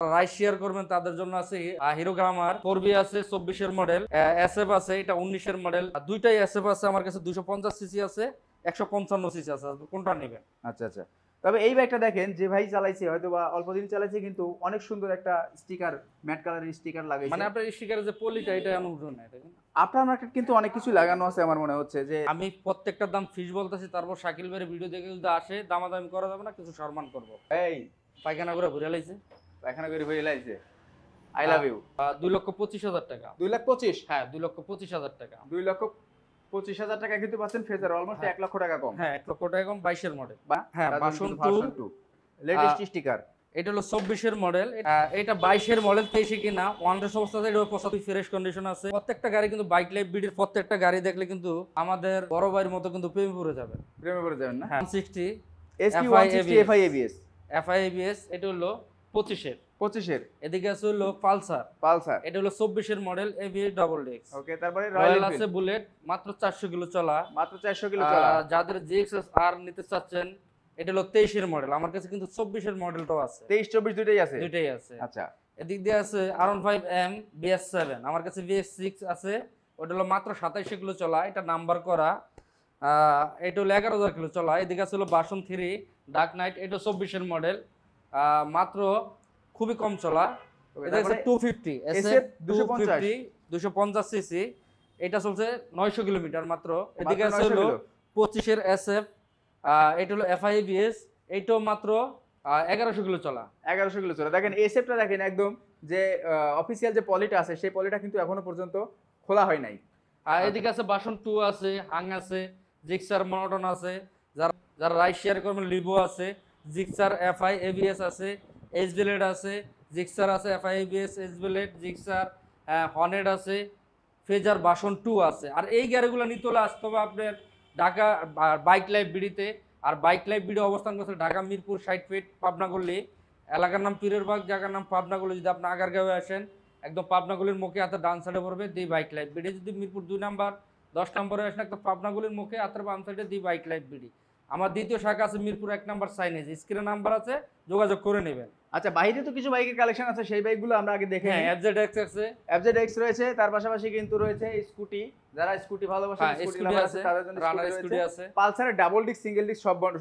Ride share করবেন তাদের জন্য আছে হিরো গ্লামার 4B আছে 24 এর মডেল, এসএফ আছে এটা 19 এর মডেল, দুইটাই এসএফ আছে আমার কাছে, 250 সিসি আছে, 155 সিসি আছে, কোনটা নেবেন? আচ্ছা আচ্ছা। তবে এই বাইকটা দেখেন যে ভাই চালাইছে হয়তো বা অল্প দিন চালাইছে, কিন্তু অনেক সুন্দর একটা স্টিকার, ম্যাট কালারের স্টিকার লাগাইছে। মানে আপনার স্টিকারের যে পলিটা এটা অনুমোদন নাই, দেখেন আপনার মার্কেট কিন্তু অনেক কিছু লাগানো আছে আমার মনে হচ্ছে। যে আমি প্রত্যেকটার দাম ফিক্স বলতেছি, তারপর শাকিল ভাইয়ের ভিডিও দেখে যদি আসে দামাদামি করা যাবে না, কিছু সম্মান করব। এই পায়খানা করে ঘুরে লাইছে, পায়খানা করে হয়ে লাইছে, আই লাভ ইউ। 2,25,000 টাকা। 2,25,000? হ্যাঁ 2,25,000 টাকা। 2,25,000 টাকা কিন্তু পাচ্ছেন ফেজার, অলমোস্ট 1 লক্ষ টাকা কম। হ্যাঁ 1 লক্ষ টাকা কম, 22 এর মডেল। হ্যাঁ ভার্সন ভার্সন 2 লেটেস্ট স্টিকার। এটা হলো 24 এর মডেল, এটা 22 এর মডেল, 23 কিনা ওয়ান টেস্ট অবস্থাতে, এটা 75 ফ্রেশ কন্ডিশন আছে। প্রত্যেকটা গাড়ি কিন্তু বাইক লাইফ বিডির প্রত্যেকটা গাড়ি দেখলে কিন্তু আমাদের বড় ভাইয়ের মতো কিন্তু প্রেমে পড়ে যাবে। প্রেমে পড়ে যাবেন না? 160 SP 160 FI ABS. FI ABS, এটা হলো 25 এর। 25 এর। এদিকে আছে হলো পালসার। এটা হলো 24 এর মডেল, এবিএস ডাবল ডিস্ক। ওকে, তারপরে রয়্যাল আছে বুলেট, মাত্র 400 কিলো চলা। মাত্র 400 কিলো চলা। যাদের জিএক্সএস আর নিতে চাচ্ছেন, এটা হলো 23 এর মডেল। আমার কাছে কিন্তু 24 এর মডেলটাও আছে। 23 24 দুটেই আছে? দুটেই আছে। আচ্ছা। এদিক দিয়ে আছে R15M BS7, আমার কাছে BS6 আছে, ওটা হলো মাত্র 27 কিলো চলা, এটা নাম্বার করা। এটা হলো 11,000 কিলো চলা। এদিকে আছে হলো ভার্সন 3 ডার্ক নাইট, এটা 24 এর মডেল, মাত্র খুবই কম চলা। এটা আছে 250 SF 250 সিসি, এটা চলছে 900 কিলোমিটার মাত্র। এদিকে আছে হলো 25 এর SF, এটা হলো FIBS, এইটাও মাত্র 1100 কিলো চলা। 1100 কিলো চলা। দেখেন এসএফটা দেখেন, একদম যে অফিসিয়াল যে পলিটা আছে সেই পলিটা কিন্তু এখনো পর্যন্ত খোলা হয় নাই। আর এদিকে আছে ভার্সন 2 আছে, হাং আছে, জিক্সার মনোটন আছে, যারা রাইড শেয়ার করবেন লিভো আছে, জিক্সার এফআই এবিএস আছে, এইচ ব্লেড আছে, জিক্সার আছে FI ABS, H blade, Gixxer Hornet আছে, ফেজার ভার্সন 2 আছে। আর এই গাড়িগুলো নিতে হলে আসতে হবে আপনার ঢাকা বাইক লাইফ বিডিতে। আর বাইক লাইফ বিডি অবস্থান করছে ঢাকা মিরপুর 60 ফিট, পাবনা গল্লি। এলাকার নাম পীরের বাগ, জায়গার নাম পাবনা গল্লি। যদি আপনি আগারগাঁওয়ে আসেন, একদম পাবনা গলির মুখে হাতের ডান সাইডে পড়বে দি বাইক লাইফ বিডি। যদি মিরপুর 2 নাম্বার 10 নম্বরে আসেন, একদম পাবনা গলির মুখে হাতের বাম সাইডে দি বাইক লাইফ বিডি। আমার দ্বিতীয় শাখা আছে মিরপুর 1 নাম্বার সাইনেজ, স্ক্রিনে নাম্বার আছে, যোগাযোগ করে নেবেন। আচ্ছা, বাইরে তো কিছু বাইকের কালেকশন আছে, সেই বাইকগুলো আমরা আগে দেখে হ্যাঁ FZX আছে, FZX রয়েছে, তার পাশাপাশি কিন্তু রয়েছে স্কুটি। যারা স্কুটি ভালোবাসেন, স্কুটি লাভার আছে, তাদের জন্য স্কুটি আছে। পালসারের ডাবল ডিস্ক, সিঙ্গেল ডিস্ক সব বাইক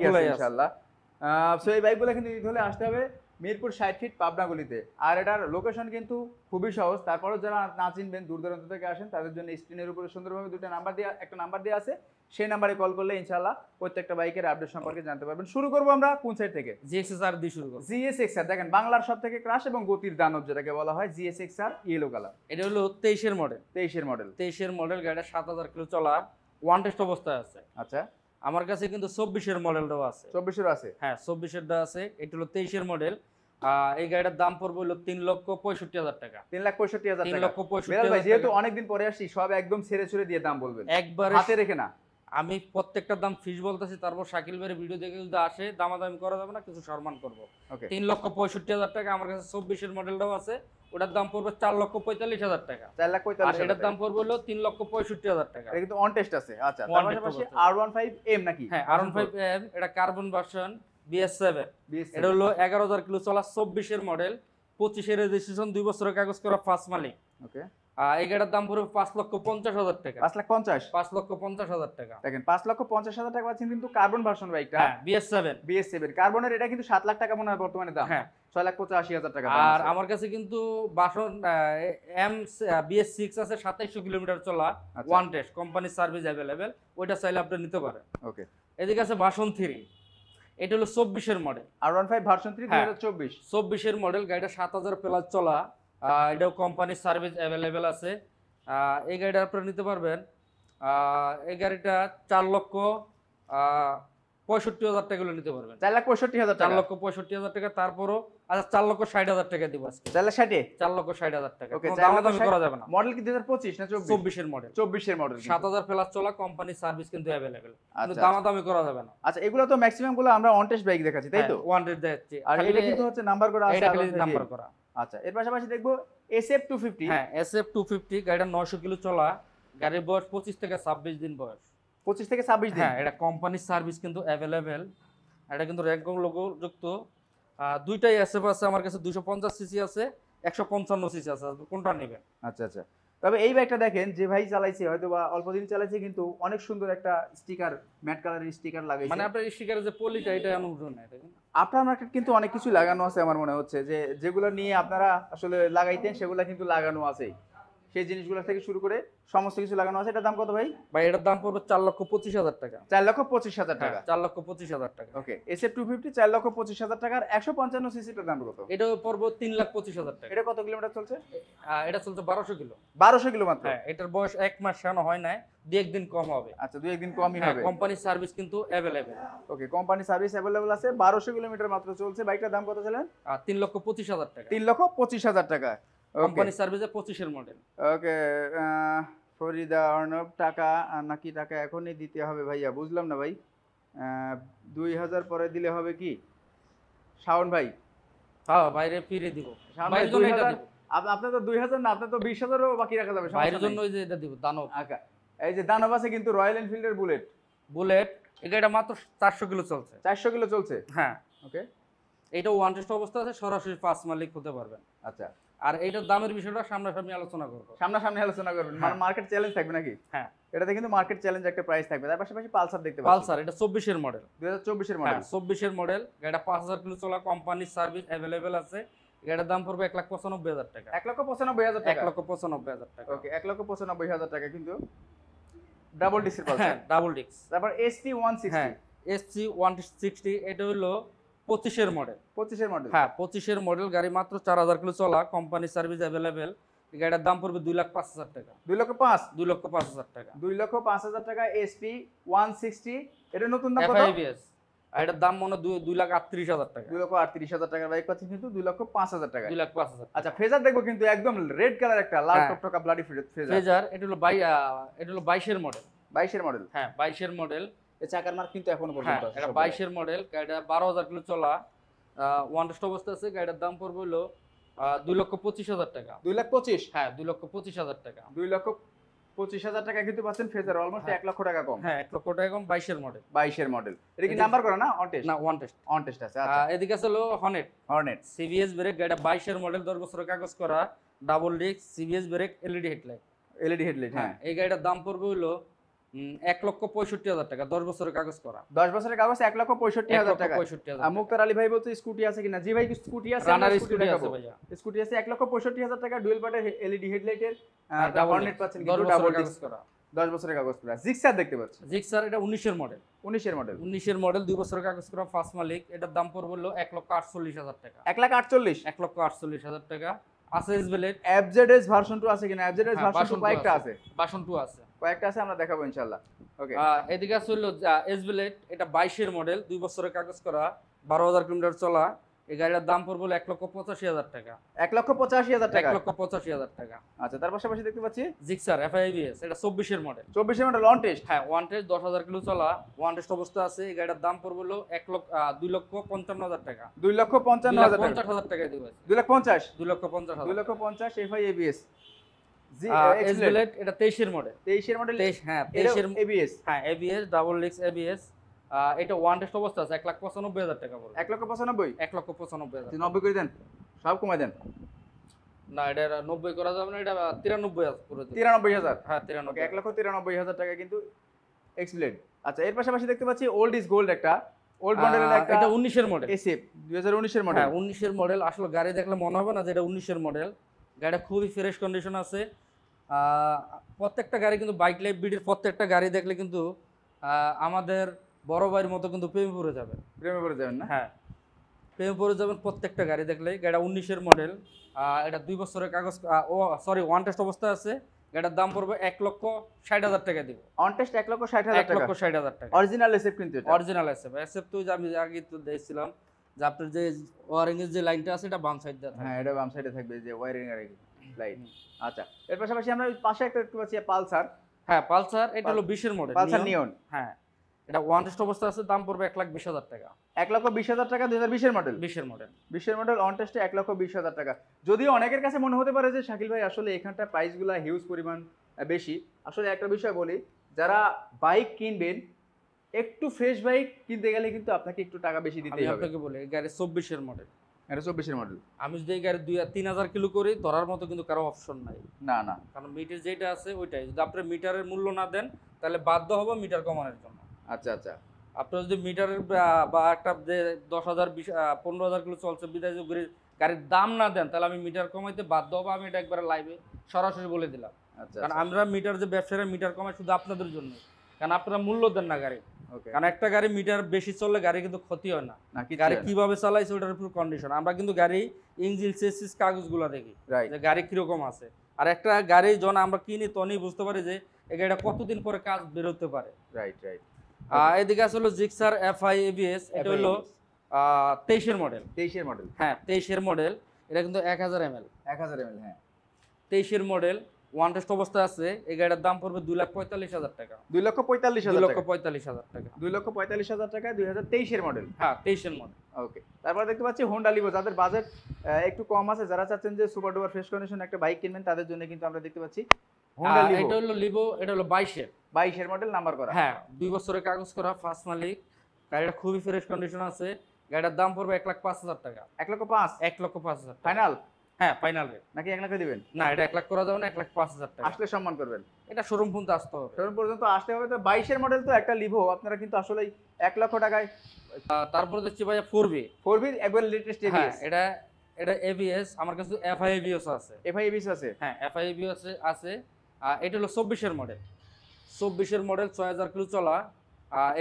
আছে ইনশাআল্লাহ। সো এই বাইকগুলো কিন্তু নিতে হলে আসতে হবে মিরপুর 60 ফিট পাবনা গলিতে। আর এটার লোকেশন কিন্তু খুবই সহজ। তারপরেও যারা না চিনবেন, দূর দূরান্ত থেকে আসেন, তাদের জন্য স্ক্রিনের উপরে সুন্দরভাবে একটা নাম্বার দেওয়া আছে, সেই নাম্বারে কল করলে ইনশাআল্লাহ প্রত্যেকটা বাইকের আপডেট সম্পর্কে জানতে পারবেন। শুরু করবো আমরা কোন সাইড থেকে? GSXR দিয়ে শুরু করব। GSXR দেখেন, বাংলার সব থেকে ক্রাশ এবং গতির দানব যেটাকে বলা হয়, GSXR ইয়েলো কালার। এটা হলো 23 এর মডেল। 23 এর মডেল। গাড়িটা 7000 কিলো চলা, ওয়ান টেস্ট অবস্থায় আছে। আচ্ছা। আমার কাছে কিন্তু 24 এর মডেলটাও আছে। 24 এর আছে? হ্যাঁ 24 এরটা আছে। এটা হলো 23 এর মডেল। এই গাড়িটার দাম পড়বে হলো 3,65,000 টাকা। 3,65,000 টাকা। 3,65,000 ভাই, যেহেতু অনেকদিন পরে আসছি, সব একদম ছেড়ে ছুড়ে দিয়ে দাম বলবেন, একবারে হাতে রেখে না। আমি প্রত্যেকটার দাম ফিক্স বলতেছি, তারপর শাকিল ভাইয়ের ভিডিও দেখে যদি আসে দামাদামি করা যাবে না, কিছু সম্মান করব। 3,65,000 টাকা। আমার কাছে 24 এর মডেলটাও আছে, ওটার দাম পড়বে 4,45,000 টাকা। 4,45,000। এটার দাম পড়বে হলো 3,65,000 টাকা। এটা কিন্তু অন টেস্ট আছে। আচ্ছা, তার পাশাপাশি R15M নাকি? হ্যাঁ R15M, এটা কার্বন ভার্সন BS7। এটা হলো 11,000 কিলো চলা, 24 এর মডেল, 25 এর রেজিস্ট্রেশন, 2 বছরের কাগজ করা, ফার্স্ট মালিক। ওকে। এই গাড়ির দাম পড়বে 5,50,000 টাকা। 5,50,000 টাকা। দেখেন, 5,50,000 টাকা পাচ্ছেন কিন্তু কার্বন ভার্সন বাইকটা। হ্যাঁ BS7 কার্বনের। এটা কিন্তু 7 লাখ টাকা মনে হয় বর্তমানে দাম। হ্যাঁ 6,85,000 টাকা। আর আমার কাছে কিন্তু ভার্সন BS6 আছে, 2700 কিলোমিটার চলা, ওয়ান টেস্ট, কোম্পানির সার্ভিস অ্যাভেলেবেল, ওইটা চাইলে আপনি নিতে পারেন। ওকে। এদিকে আছে ভার্সন 3, এটা হলো 24 এর মডেল। R15 version 3 2024। 24 এর মডেল, গাড়িটা 7000 প্লাস চলা, এটাও কোম্পানির সার্ভিস অ্যাভেলেবেল আছে। এই গাড়িটা আপনারা নিতে পারবেন। এই গাড়িটা 4,65,000 টাকা নিতে পারবেন। 4,65,000 টাকা। 4,65,000 টাকা। তারপরও আচ্ছা 4,60,000 টাকা দিব আজকে। 4,60,000? 4,60,000 টাকা। ওকে, দামাদামি করা যাবে না। মডেল কি 2025 না 24? 24 এর মডেল। 24 এর মডেল। 7000 প্লাস চলা, কোম্পানির সার্ভিস কিন্তু অ্যাভেলেবেল, কিন্তু আচ্ছা, দামাদামি করা যাবে না। আচ্ছা, এগুলো তো ম্যাক্সিমাম গুলো আমরা অন টেস্ট বাইক দেখাচ্ছি, তাই তো? ওয়ান রেট দেখাচ্ছি। আর এটা কিন্তু হচ্ছে নাম্বার করা আছে, এটা খালি নাম্বার করা। আচ্ছা, এর পাশাপাশি দেখবো SF 250। হ্যাঁ SF 250, গাড়িটা 900 কিলো চলা, গাড়ির বয়স 25 থেকে 26 দিন বয়স। 25 থেকে 26 দিন। হ্যাঁ, এটা কোম্পানির সার্ভিস কিন্তু অ্যাভেলেবেল। এটা কিন্তু র্যাঙ্কং লোগো যুক্ত। দুইটাই এসএফ আছে আমার কাছে, 250 সিসি আছে, 155 সিসি আছে, কোনটা নেবেন? আচ্ছা আচ্ছা, তবে এই বাইকটা দেখেন যে ভাই চালাইছে হয়তো বা অল্প দিন চালাইছে, কিন্তু অনেক সুন্দর একটা স্টিকার, ম্যাট কালারের স্টিকার লাগাইছে। মানে আপনার স্টিকারের যে পলিটা এটা অনুভব না, এটা আপনার মার্কেট কিন্তু অনেক কিছু লাগানো আছে আমার মনে হচ্ছে, যে যেগুলো নিয়ে আপনারা আসলে লাগাইতেন সেগুলো কিন্তু লাগানো আছে, সেই জিনিসগুলো থেকে শুরু করে সমস্ত কিছু লাগানো আছে। এটার দাম কত ভাই? ভাই এটার দাম পড়বে 4,25,000 টাকা। 4,25,000 টাকা। 4,25,000 টাকা। ওকে, SF 250 4,25,000 টাকার 155 সিসিটার দাম কত? এটা পড়বে 3,25,000 টাকা। এটা কত কিলোমিটার চলছে? এটা চলছে 1200 কিলো। 1200 কিলো মাত্র? হ্যাঁ, এটার বয়স 1 মাস শানো হয় না, 2-1 দিন কম হবে। আচ্ছা, 2-1 দিন কমই হবে। কোম্পানি সার্ভিস কিন্তু अवेलेबल। ওকে, কোম্পানি সার্ভিস अवेलेबल আছে। 1200 কিলোমিটার মাত্র চলছে। বাইকটার দাম কত ছিলেন? 3,25,000 টাকা। 3,25,000 টাকা। কোম্পানি সার্ভিসে 25 এর মডেল। ওকে, ফরিদা অর্ণব, টাকা নাকি টাকা এখনই দিতে হবে ভাইয়া? বুঝলাম না ভাই। 2000 পরে দিলে হবে কি শাওন ভাই? হ্যাঁ, বাইরে ফিরে দিব। বাইরের জন্য এটা দিব। আপনার তো 2000 না, আপনার তো 20000ও বাকি রাখা যাবে। বাইরের জন্য ওই যে এটা দিব, দানব। আচ্ছা, এই যে দানব আছে কিন্তু রয়্যাল এনফিল্ডের বুলেট, এটা মাত্র 400 কিলো চলছে। 400 কিলো চলছে? হ্যাঁ। ওকে, এটা ওয়ান টেস্ট অবস্থা আছে, সরাসরি পাঁচ মালিক হতে পারবেন। আচ্ছা, আর এইটার দামের বিষয়টা সামনাসামনি আলোচনা করব। সামনাসামনি আলোচনা করবেন, মানে মার্কেট চ্যালেঞ্জ থাকবে নাকি? হ্যাঁ, এটাতে কিন্তু মার্কেট চ্যালেঞ্জ একটা প্রাইস থাকবে। তার পাশাপাশি পালসার দেখতে পাচ্ছি। পালসার এটা 24 এর মডেল। 2024 এর মডেল? 24 এর মডেল। গাড়িটা 5000 কিলো চলা, কোম্পানির সার্ভিস अवेलेबल আছে। গাড়ির দাম পড়বে 1,95,000 টাকা। 1,95,000 টাকা? 1,95,000 টাকা। ওকে, 1,95,000 টাকা কিন্তু ডাবল ডিস্কের পালসার। হ্যাঁ, ডাবল ডিস্ক। তারপর ST 160। হ্যাঁ, SC 160 এটা হলো 25 এর মডেল। 25 এর মডেল? হ্যাঁ, 25 এর মডেল। গাড়ি মাত্র 4000 কিলো চলা, কোম্পানি সার্ভিস अवेलेबल। এই গাড়ির দাম পড়বে 2,05,000 টাকা। 2,05,000? 2,05,000 টাকা। 2,05,000 টাকা ST 160। এটা নতুন দাম কত? FIBS। আর এটার দাম মনে 2,38,000 টাকা। 2,38,000 টাকার বাইক পাচ্ছেন কিন্তু 2,05,000 টাকা। 2,05,000। আচ্ছা, ফেজার দেখবো কিন্তু একদম রেড কালার একটা লাল টকটকা ব্লাডি ফেজার। ফেজার এটা হলো 22 এর মডেল। 22 এর মডেল? হ্যাঁ, 22 এর মডেল। এই চাকার মার্ক কিন্তু এখনো পর্যন্ত আছে। এটা 22 এর মডেল। গাড়িটা 12,000 কিলো চলা, ওয়ান টেস্ট অবস্থা আছে। গাড়িটার দাম পড়বে হলো 2,25,000 টাকা। 2,25,000? হ্যাঁ, 2,25,000 টাকা। 2,25,000 টাকা কিন্তু পাচ্ছেন ফেজার, অলমোস্ট 1 লক্ষ টাকা কম। হ্যাঁ, 1 লক্ষ টাকা কম। 22 এর মডেল। 22 এর মডেল। এটা কি নাম্বার করা না অন টেস্ট? না, ওয়ান টেস্ট। অন টেস্ট আছে। আচ্ছা, এদিকে আছে হলো হর্নেট সিবিএস ব্রেক। গাড়িটা 22 এর মডেল, 10 বছরের কাগজ করা, double disc, CBS brake, LED headlight. হ্যাঁ। এই গাড়িটার দাম পড়বে হলো 1,65,000 টাকা, 10 বছরের কাগজ করা। 10 বছরের কাগজ 1,65,000 টাকা। 1,65,000। মুক্তার আলী ভাই বলতে স্কুটি আছে কিনা? জি ভাই, স্কুটি আছে। রানার স্কুটি আছে ভাইয়া। স্কুটি আছে 1,65,000 টাকা, ডুয়েল পার্টের এলইডি হেডলাইটের হর্নেট পাচ্ছেন কিন্তু 10 ডাবল বছরের কাগজ ডিস্ক করা। 10 বছরের কাগজ করা। জিক্সার দেখতে পাচ্ছি। জিক্সার এটা 19 এর মডেল। 19 এর মডেল? 19 এর মডেল, 2 বছরের কাগজ করা, ফার্স্ট মালিক। এটার দাম পড়বে হলো 1,48,000 টাকা। 1,48,000? 1,48,000 টাকা। আছে এসবেলেট। FZS ভার্সন 2 আছে কিনা? FZS ভার্সন 2 কয়েকটা আছে। ভার্সন 2 আছে। কয়েকটা আছে, আমরা দেখাবো ইনশাআল্লাহ। ওকে, এদিকে আছে হলো এসবেলেট। এটা 22 এর মডেল, 2 বছরের কাগজ করা, 12,000 কিলোমিটার চলা। এই গাড়িটার দাম পড়বে 1,85,000 টাকা। 1,85,000 টাকা? 1,85,000 টাকা। আচ্ছা, তার পাশাপাশি দেখতে পাচ্ছি জিক্সার FIBS। এটা 24 এর মডেল। 24 এর মডেল অন টেস্ট? হ্যাঁ, ওয়ান টেস্ট, 10,000 কিলো চলা, ওয়ান টেস্ট অবস্থা আছে। এই গাড়িটার দাম পড়বে হলো 2,55,000 টাকা। 2,55,000 টাকা? 2,50,000 টাকা দিবে। 2,50,000? 2,50,000। 2,50,000 FI ABS। জি, এসবেলেট এটা 23 এর মডেল। 23 এর মডেল? 23, হ্যাঁ 23 এর ABS? হ্যাঁ, ABS, ডাবল ডিস্ক ABS। এটা ওয়ান টেস্ট অবস্থা আছে, 1,95,000 টাকা পড়বে। 1,95,000? 1,95,000। 90 করে দেন, সব কমাই দেন। না, এটা 90 করা যাবে না, এটা 93,000 করে দিন। 93,000? হ্যাঁ, 93। 1,93,000 টাকা কিন্তু এক্সপ্লেড। আচ্ছা, এর পাশাপাশি দেখতে পাচ্ছি ওল্ড ইজ গোল্ড, একটা ওল্ড মডেলের একটা। এটা 19 এর মডেল। SF 2019 এর মডেল? হ্যাঁ, 19 এর মডেল। আসলে গাড়ি দেখলে মনে হবে না যে এটা 19 এর মডেল। গাড়িটা খুবই ফ্রেশ কন্ডিশন আছে। প্রত্যেকটা গাড়ি কিন্তু বাইক লাইফ বিডির প্রত্যেকটা গাড়ি দেখলে কিন্তু আমাদের বড় ভাইয়ের মতো কিন্তু প্রেমে পড়ে যাবেন। প্রেমে পড়ে যাবেন না? হ্যাঁ, প্রেমে পড়ে যাবেন প্রত্যেকটা গাড়ি দেখলে। গাড়িটা 19 এর মডেল। এটা 2 বছরের কাগজ, ওয়ান টেস্ট অবস্থা আছে। গাড়ির দাম পড়বে 1,60,000 টাকা দিব। অন টেস্ট 1,60,000 টাকা? 1,60,000 টাকা। অরিজিনাল SF কিন্তু এটা? অরিজিনাল SF তো আমি আগে তো দেখছিলাম যে আপনার যে ওয়ারিং এর যে লাইনটা আছে এটা বাম সাইড দিয়ে থাকে। হ্যাঁ, এটা বাম সাইডে থাকবে, যে ওয়ারিং এর লাইন। আচ্ছা, এর পাশাপাশি আমরা পাশে একটা দেখতে পাচ্ছি পালসার। হ্যাঁ, পালসার এটা হলো 20 এর মডেল। পালসার নিয়ন? হ্যাঁ, এটা ওয়ান টেস্ট অবস্থা আছে, দাম পড়বে 1,20,000 টাকা। 1,20,000 টাকা? 2020 এর মডেল? 20 এর মডেল। 20 এর মডেল অন টেস্টে 1,20,000 টাকা। যদিও অনেকের কাছে মনে হতে পারে যে শাকিল ভাই আসলে এখানটা প্রাইসগুলো হিউজ পরিমাণ বেশি। আসলে একটা বিষয় বলি, যারা বাইক কিনবেন একটু ফ্রেশ বাইক কিনতে গেলে কিন্তু আপনাকে একটু টাকা বেশি দিতে হবে। আপনাকে বলি এই গাড়ি 24 এর মডেল, এটা 24 এর মডেল। আমি যদি এই গাড়ি 2-3000 কিলো করি ধরার মতো কিন্তু কারো অপশন নাই। না না, কারণ মিটার যেটা আছে ওইটাই, যদি আপনি মিটারের মূল্য না দেন তাহলে বাধ্য হবো মিটার কমানোর জন্য। আচ্ছা আচ্ছা, আপনি যদি মিটারের বা একটা যে 10,000 15,000 কিলো চলছে বিদায় গাড়ির দাম না দেন তাহলে আমি মিটার কমাইতে বাধ্য হবো। আমি এটা একবার লাইভে সরাসরি বলে দিলাম। আচ্ছা, কারণ আমরা মিটার যে ব্যবসায়ীরা মিটার কমাই শুধু আপনাদের জন্য, কারণ আপনারা মূল্য দেন না গাড়ি। ওকে, কারণ একটা গাড়ি মিটার বেশি চললে গাড়ি কিন্তু ক্ষতি হয় না, গাড়ি কিভাবে চালাইছে ওটার উপর কন্ডিশন। আমরা কিন্তু গাড়ি ইঞ্জিন চেসিস কাগজগুলো দেখি যে গাড়ি কিরকম আছে, আর একটা গাড়ি যখন আমরা কিনি তখনই বুঝতে পারি যে এই গাড়িটা কতদিন পরে কাজ বেরোতে পারে। Right right. এদিকে আসলে জিক্সার এফআই এবিএস, এটা হলো 23 এর মডেল। 23 এর মডেল, হ্যাঁ 23 এর মডেল। এটা কিন্তু 1000 ml। 1000 ml, হ্যাঁ 23 এর মডেল, ওয়ান টেস্ট অবস্থায় আছে। এই গাড়ির দাম পড়বে 2,45,000 টাকা। 2,45,000 টাকা। 2,45,000 টাকা। 2,45,000 টাকা 2023 এর মডেল। হ্যাঁ 23 এর মডেল। ওকে, তারপর দেখতে পাচ্ছি হোন্ডা লিভো, যাদের বাজেট একটু কম আছে, যারা চাচ্ছেন যে সুপার ডুপার ফ্রেশ কন্ডিশন একটা বাইক কিনবেন, তাদের জন্য কিন্তু আমরা দেখতে পাচ্ছি হোন্ডা লিভো। এটা হলো লিভো, এটা হলো 22 এর। 22 এর মডেল, নাম্বার করা। হ্যাঁ 2 বছরের কাগজ করা, ফার্স্ট মালিক। গাড়িটা খুবই ফ্রেশ কন্ডিশন আছে। গাড়িটার দাম পড়বে 1,05,000 টাকা। 1,05,000? 1,05,000 ফাইনাল? হ্যাঁ ফাইনাল রেট। নাকি 1 লাখ দিবেন? না, এটা 1 লাখ করা যাবে না, 1,05,000 টাকা। আসলে সম্মান করবেন। এটা শোরুম পর্যন্ত আসতে হবে। শোরুম পর্যন্ত আসতে হবে। তো 22 এর মডেল তো একটা লিভো আপনারা কিন্তু আসলেই 1 লক্ষ টাকায়। তারপর দেখছি ভাইয়া 4V। 4V একবার লেটেস্ট হ্যাঁ, এবিএস। এটা এবিএস, আমার কাছে এফআই এবিএস আছে। এফআই এবিএস আছে? হ্যাঁ এফআই এবিএস আছে। এটা হলো 24 এর মডেল। 24 এর মডেল, 6000 কিলো চলা।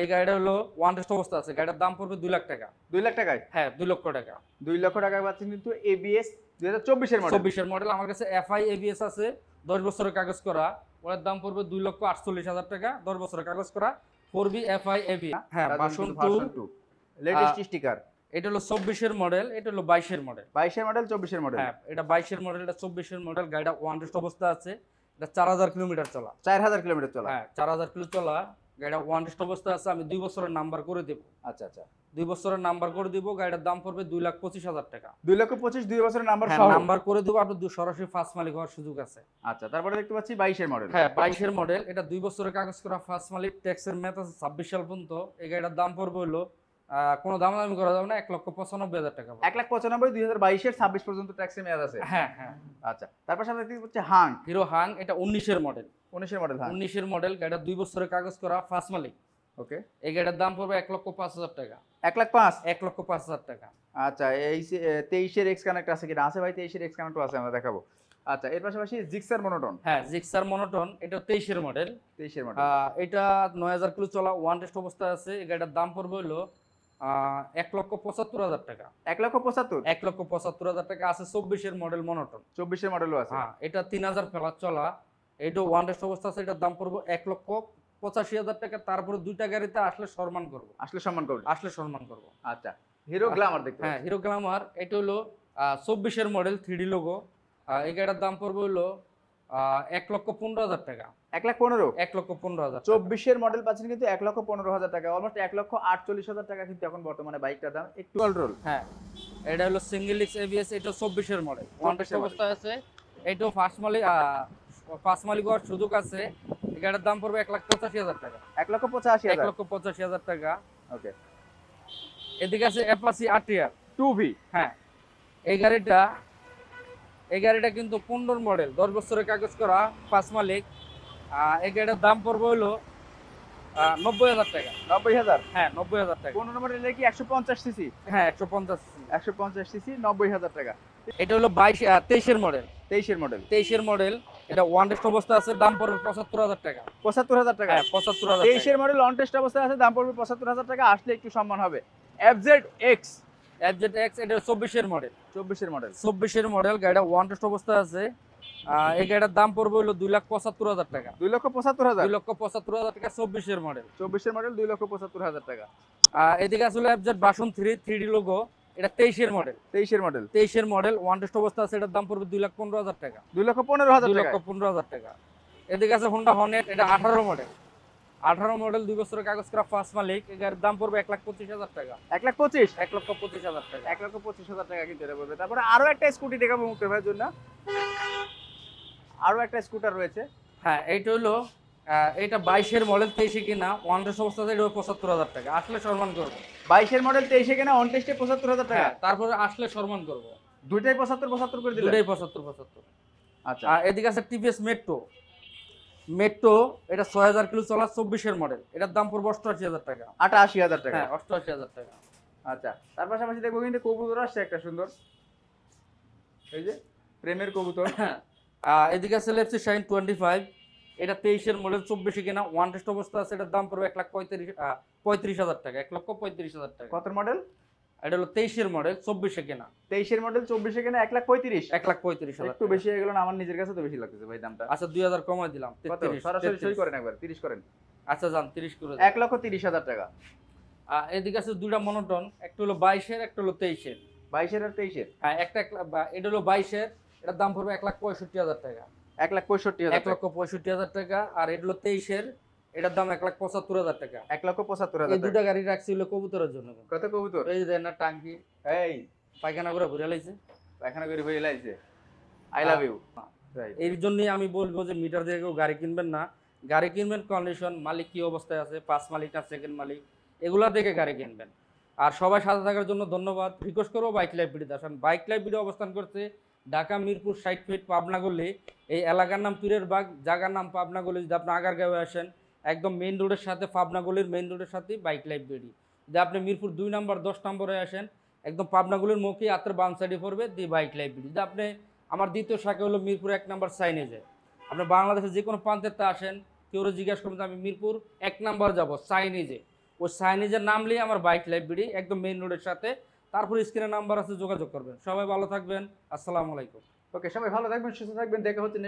এই গাড়িটা হলো ওয়ান টেস্ট অবস্থা আছে। গাড়িটার দাম পড়বে 2 লাখ টাকা। 2 লাখ টাকায়? হ্যাঁ 2 লক্ষ টাকা। 2 লক্ষ টাকায় পাচ্ছেন কিন্তু এবিএস 2024 এর মডেল। 24 এর মডেল, আমার কাছে এফআই এবিএস আছে, 10 বছরের কাগজ করা। ওর দাম পড়বে 2,48,000 টাকা, 10 বছরের কাগজ করা। 4V FI ABS. হ্যাঁ ভার্সন 2 লেটেস্ট স্টিকার। এটা হলো 24 এর মডেল, এটা হলো 22 এর মডেল। 22 এর মডেল, 24 এর মডেল। হ্যাঁ এটা 22 এর মডেল, এটা 24 এর মডেল। গাড়িটা ওয়ান টেস্ট অবস্থা আছে। এটা 4000 কিলোমিটার চলা। 4000 কিলোমিটার চলা? হ্যাঁ 4000 কিলো চলা। গাড়িটা ওয়ান টেস্ট অবস্থা আছে। আমি 2 বছরের নাম্বার করে দেব। আচ্ছা আচ্ছা, 2 বছরের নাম্বার করে দিব। গাড়িটার দাম পড়বে 2,25,000 টাকা। 2,25,000 2 বছরের নাম্বার সহ নাম্বার করে দেব। আপনি সরাসরি ফার্স্ট মালিক হওয়ার সুযোগ আছে। আচ্ছা, তারপরে দেখতে পাচ্ছি 22 এর মডেল। হ্যাঁ 22 এর মডেল, এটা 2 বছরের কাগজ করা, ফার্স্ট মালিক, ট্যাক্সের মেয়াদ আছে 26 সাল পর্যন্ত। এই গাড়িটার দাম পড়বে হলো কোনো দামাদামি করা যাবে না, 1,95,000 টাকা। 1,95,000 2022 এর 26 পর্যন্ত ট্যাক্সের মেয়াদ আছে। হ্যাঁ হ্যাঁ। আচ্ছা, তারপর সামনে দেখতে পাচ্ছি হাং, হিরো হাং। এটা 19 এর মডেল। 19 এর মডেল হাং। 19 এর মডেল, গাড়িটা 2 বছরের কাগজ করা, ফার্স্ট মালিক। ওকে, এই গাড়িটার দাম পড়বে 1,05,000 টাকা। 1,05,000? 1,05,000 টাকা। আচ্ছা, এই 23 এর এক্স কানেক্ট আছে কিনা? আছে ভাই, 23 এর এক্স কানেক্ট আছে, আমরা দেখাবো। আচ্ছা, এর পাশাপাশি জিক্সার মনোটন। হ্যাঁ জিক্সার মনোটন, এটা 23 এর মডেল। 23 এর মডেল। এটা 9000 কিলো চলা, ওয়ান টেস্ট অবস্থায় আছে। এই গাড়িটার দাম পড়বে হলো 1,75,000 টাকা। 1,75,000? 1,75,000 টাকা আছে। 24 এর মডেল মনোটন। 24 এর মডেলও আছে? হ্যাঁ এটা 3000 প্লাস চলা। এটা ওয়ান টেস্ট অবস্থা আছে। এটার দাম পড়বে 1,85,000 টাকা। তারপরে দুইটা গাড়িতে আসলে সম্মান করব। আসলে সম্মান করব? আসলে সম্মান করব। আচ্ছা, হিরো গ্ল্যামার দেখতে হ্যাঁ হিরো গ্ল্যামার, এটা হলো 24 এর মডেল, 3D লোগো। এই গাড়িটার দাম পড়বে হলো 1,15,000 টাকা। 1,15,000? 1,15,000। 24 এর মডেল পাচ্ছেন কিন্তু 1,15,000 টাকা, অলমোস্ট 1,48,000 টাকা কিন্তু এখন বর্তমানে বাইকটার দাম। একটু কন্ট্রোল। হ্যাঁ এটা হলো সিঙ্গেল এক্স এবিএস, এটা 24 এর মডেল, ওয়ান টেস্ট অবস্থায় আছে। এটাও ফার্স্ট মালিক হওয়ার সুযোগ আছে। এই গাড়ির দাম পড়বে 1,85,000 টাকা। 1,85,000? 1,85,000 টাকা। ওকে, এদিকে আছে অ্যাপাচি আরটিআর 2V। হ্যাঁ এই গাড়িটা কিন্তু 15 মডেল, 10 বছরের কাগজ করা, ফার্স্ট মালিক। এই গাড়িটার দাম পড়বে হলো 90,000 টাকা। 90,000? হ্যাঁ 90,000 টাকা। 15 মডেলের কি 150 সিসি? হ্যাঁ 150 150 সিসি, 90,000 টাকা। এটা হলো 23 এর মডেল। 23 এর মডেল? 23 এর মডেল, এটা ওয়ান টেস্ট অবস্থা আছে। দাম পড়বে 75,000 টাকা। 75,000 টাকা? হ্যাঁ 75,000। 23 এর মডেল অন টেস্ট অবস্থায় আছে, দাম পড়বে 75,000 টাকা। আসলে একটু সম্মান হবে। FZX। FZX এটা 24 এর মডেল। 24 এর মডেল? 24 এর মডেল, গাড়িটা ওয়ান টেস্ট অবস্থায় আছে। এই গাড়িটার দাম পড়বে হলো 2,75,000 টাকা। 2,75,000? 2,75,000 টাকা, 24 এর মডেল। 24 এর মডেল, 2,75,000 টাকা। এদিকে আসলে FZ ভার্সন 3 3D লোগো, এটা 23 এর মডেল। 23 এর মডেল? 23 এর মডেল, ওয়ান টেস্ট অবস্থা আছে। এটার দাম পড়বে 2,15,000 টাকা। 2,15,000 টাকা? 2,15,000 টাকা। এদিকে আছে হোন্ডা হর্নেট, এটা 18 মডেল। 18 মডেল, 2 বছরের কাগজ করা, ফার্স্ট মালিক। এই গাড়ির দাম পড়বে 1,25,000 টাকা। 1,25,000? 1,25,000 টাকা। 1,25,000 টাকা কিন্তু এটা পড়বে। তারপরে আরো একটা স্কুটি দেখাবো মুক্তার ভাইয়ের জন্য। আরো একটা স্কুটার রয়েছে। হ্যাঁ এইটা হলো এটা 22-এর মডেল 23-এ কিনা ওয়ান টেস্ট অবস্থাতে এটা 75,000 টাকা, আসলে সম্মান করবো। 22-এর মডেল 23-এ কিনা অন টেস্টে 75,000 টাকা। তারপরে আসলে সম্মান করবো। দুইটাই 75 করে দিলেন? দুইটাই 75। আচ্ছা। এদিকে আছে টিভিএস মেট্রো, এটা 6000 কিলো চলা 24-এর মডেল, এটার দাম পড়বে 88,000 টাকা। 88,000 টাকা? হ্যাঁ 88,000 টাকা। আচ্ছা, তার পাশাপাশি দেখবো কিন্তু কবুতর আসছে একটা সুন্দর, এই যে প্রেমের কবুতর। এদিকে আছে লেপসি শাইন 25, এটা 23-এর মডেল 24-এ কিনা ওয়ান টেস্ট অবস্থা আছে, এটার দাম পড়বে 1,35,000 টাকা, 1,35,000 টাকা। কত মডেল? এটা হলো 23-এর মডেল 24-এ কিনা। 23-এর মডেল 24-এ কিনা 1,35,000? 1,35,000 একটু বেশি হয়ে গেল না? আমার নিজের কাছে তো বেশি লাগতেছে ভাই দামটা। আচ্ছা 2,000 কমাই দিলাম, 33। সরাসরি সই করেন একবার, 30 করেন। আচ্ছা যান 30 করে। 1,30,000 টাকা। এদিকে আছে দুইটা মনোটন, একটা হলো 22-এর, একটা হলো 23-এর। 22-এর আর 23-এর? হ্যাঁ এটা হলো 22-এর, এটার দাম পড়বে 1,65,000 টাকা। 1,65,000? 1,65,000 টাকা। আর এটা হলো 23-এর, এটার দাম 1,75,000 টাকা। 1,75,000? এই দুটা গাড়ি রাখছি হলো কবুতরের জন্য। কত কবুতর? এই যে না টাঙ্কি, এই পায়খানা করে ভরে লাইছে, পায়খানা করে ভরে লাইছে। I love you. এই জন্যই আমি বলবো যে মিটার দিয়ে কেউ গাড়ি কিনবেন না। গাড়ি কিনবেন কন্ডিশন, মালিক কি অবস্থায় আছে, ফার্স্ট মালিক না সেকেন্ড মালিক, এগুলা দেখে গাড়ি কিনবেন। আর সবাই সাথে থাকার জন্য ধন্যবাদ। রিকোয়েস্ট করবো বাইক লাইভ ভিডিওতে আসেন। বাইক লাইভ ভিডিও অবস্থান করছে ঢাকা মিরপুর 60 ফিট পাবনা গলি। এই এলাকার নাম পীরের বাগ, জায়গার নাম পাবনা গলি। যদি আপনি আগারগাঁও আসেন, একদম মেইন রোডের সাথে, পাবনা গলির মেইন রোডের সাথেই বাইক লাইভ ভিডিও। যদি আপনি মিরপুর 2 নম্বর 10 নম্বরে আসেন, একদম পাবনা গলির মুখে আত্মার বাম সাইডে পড়বে দি বাইক লাইভ ভিডিও। যদি আপনি, আমার দ্বিতীয় শাখা হলো মিরপুর 1 নম্বর সাইনেজে। আপনি বাংলাদেশের যে কোনো প্রান্তের তা আসেন, কেউ জিজ্ঞাসা করবেন আমি মিরপুর 1 নম্বর যাবো সাইনেজে, ওই সাইনেজের নামলেই আমার বাইক লাইভ ভিডিও, একদম মেইন রোডের সাথে। তারপর স্ক্রিনে নাম্বার আছে, যোগাযোগ করবেন। সবাই ভালো থাকবেন, আসসালামু আলাইকুম। ওকে, সবাই ভালো থাকবেন, সুস্থ থাকবেন, দেখা হচ্ছে